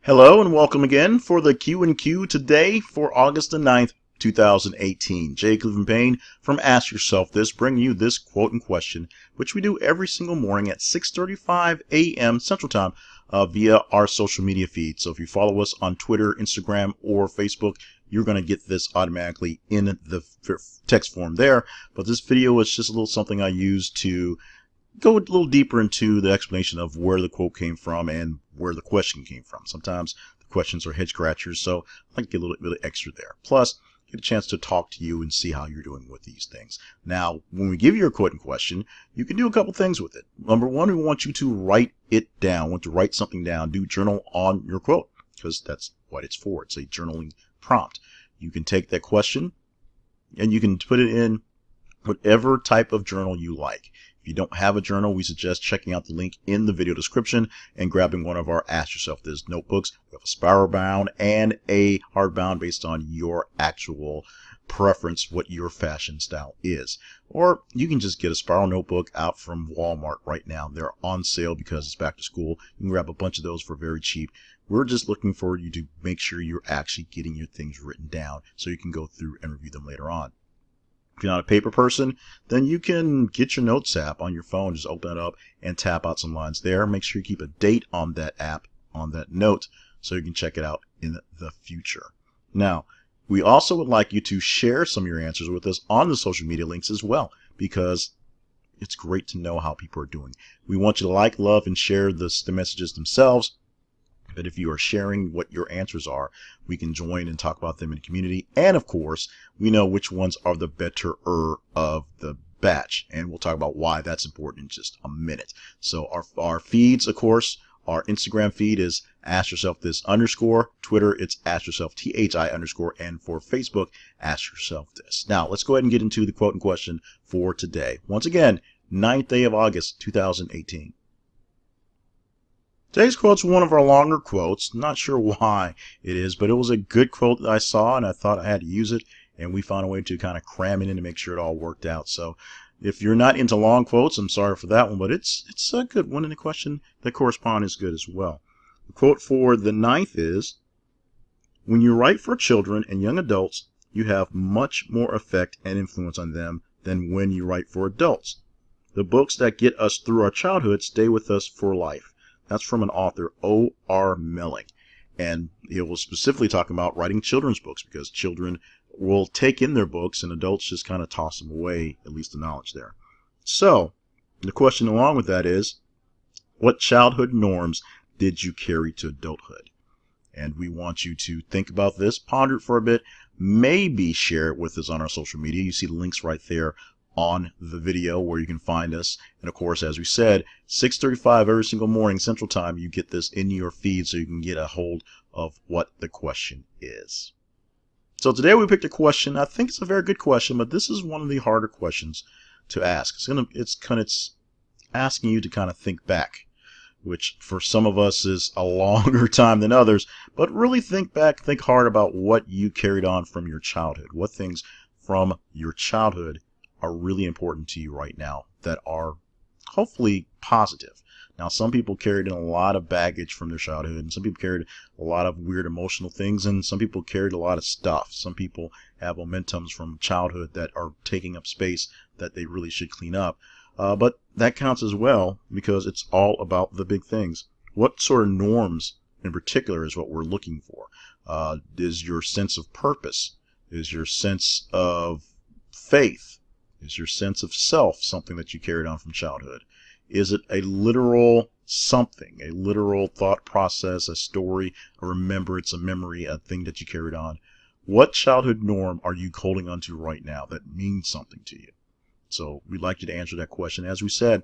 Hello and welcome again for the Q&Q today for August the 9th, 2018. Jay Cleveland Payne from Ask Yourself This, bringing you this quote and question, which we do every single morning at 6:35 a.m. Central Time via our social media feed. So if you follow us on Twitter, Instagram, or Facebook, you're going to get this automatically in the text form there. But this video is just a little something I use to go a little deeper into the explanation of where the quote came from and where the question came from. Sometimes the questions are head scratchers, so I like to get a little bit extra there. Plus, get a chance to talk to you and see how you're doing with these things. Now, when we give you a quote and question, you can do a couple things with it. Number one, we want you to write it down. We want to write something down. Do journal on your quote, because that's what it's for. It's a journaling prompt. You can take that question and you can put it in whatever type of journal you like. If you don't have a journal, we suggest checking out the link in the video description and grabbing one of our Ask Yourself This notebooks. We have a spiral bound and a hardbound based on your actual preference, what your fashion style is. Or you can just get a spiral notebook out from Walmart right now. They're on sale because it's back to school. You can grab a bunch of those for very cheap. We're just looking for you to make sure you're actually getting your things written down so you can go through and review them later on. If you're not a paper person, then you can get your Notes app on your phone. Just open it up and tap out some lines there. Make sure you keep a date on that app, on that note, so you can check it out in the future. Now, we also would like you to share some of your answers with us on the social media links as well, because it's great to know how people are doing. We want you to like, love, and share the messages themselves. But if you are sharing what your answers are, we can join and talk about them in the community. And of course, we know which ones are the betterer of the batch. And we'll talk about why that's important in just a minute. So our feeds, of course, our Instagram feed is Ask Yourself This _. Twitter, it's Ask Yourself THI _. And for Facebook, Ask Yourself This. Now, let's go ahead and get into the quote and question for today. Once again, 9th day of August, 2018. Today's quote's one of our longer quotes. Not sure why it is, but it was a good quote that I saw, and I thought I had to use it, and we found a way to kind of cram it in to make sure it all worked out. So if you're not into long quotes, I'm sorry for that one, but it's a good one, and the question that corresponds is good as well. The quote for the 9th is, "When you write for children and young adults, you have much more effect and influence on them than when you write for adults. The books that get us through our childhood stay with us for life." That's from an author, O.R. Melling. And it was specifically talking about writing children's books because children will take in their books and adults just kind of toss them away, at least the knowledge there. So the question along with that is, what childhood norms did you carry to adulthood? And we want you to think about this, ponder it for a bit, maybe share it with us on our social media. You see the links right there on the video where you can find us. And of course, as we said, 6:35 every single morning Central Time, you get this in your feed so you can get a hold of what the question is. So today we picked a question. I think it's a very good question, but this is one of the harder questions to ask. It's asking you to kind of think back, which for some of us is a longer time than others, but really think back, think hard about what you carried on from your childhood. What things from your childhood are really important to you right now that are hopefully positive. Now, some people carried in a lot of baggage from their childhood, and some people carried a lot of weird emotional things, and some people carried a lot of stuff. Some people have momentums from childhood that are taking up space that they really should clean up. But that counts as well because it's all about the big things. What sort of norms in particular is what we're looking for? Is your sense of purpose? Is your sense of faith? Is your sense of self something that you carried on from childhood? Is it a literal something, a literal thought process, a story, a remembrance, a memory, a thing that you carried on? What childhood norm are you holding on to right now that means something to you? So we'd like you to answer that question. As we said,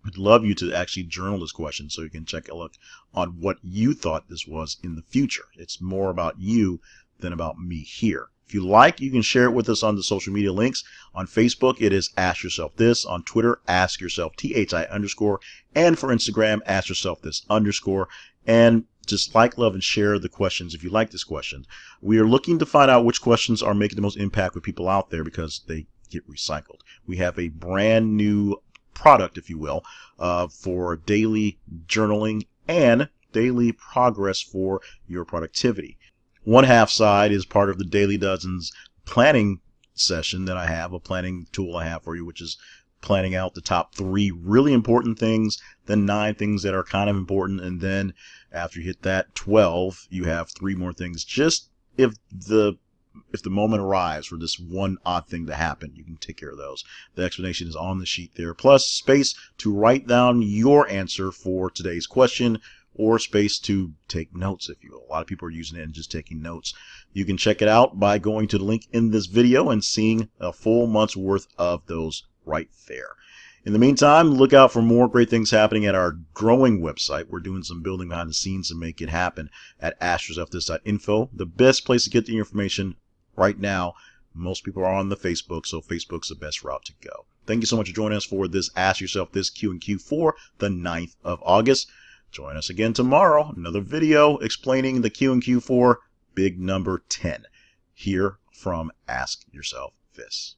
we'd love you to actually journal this question so you can check a look on what you thought this was in the future. It's more about you than about me here. If you like, you can share it with us on the social media links. On Facebook, it is Ask Yourself This. On Twitter, Ask Yourself THI _. And for Instagram, Ask Yourself This _. And just like, love, and share the questions if you like this question. We are looking to find out which questions are making the most impact with people out there because they get recycled. We have a brand new product, if you will, for daily journaling and daily progress for your productivity. One half side is part of the Daily Dozens planning session that I have, a planning tool I have for you, which is planning out the top 3 really important things, then 9 things that are kind of important, and then after you hit that 12, you have 3 more things. Just if the moment arrives for this one odd thing to happen, you can take care of those. The explanation is on the sheet there, plus space to write down your answer for today's question, or space to take notes if you will. A lot of people are using it and just taking notes. You can check it out by going to the link in this video and seeing a full month's worth of those right there. In the meantime, look out for more great things happening at our growing website. We're doing some building behind the scenes to make it happen at astroselfthis.info. The best place to get the information right now. Most people are on the Facebook, so Facebook's the best route to go. Thank you so much for joining us for this Ask Yourself This Q&Q for the 9th of August. Join us again tomorrow, another video explaining the Q&Q for big number 10 here from Ask Yourself This.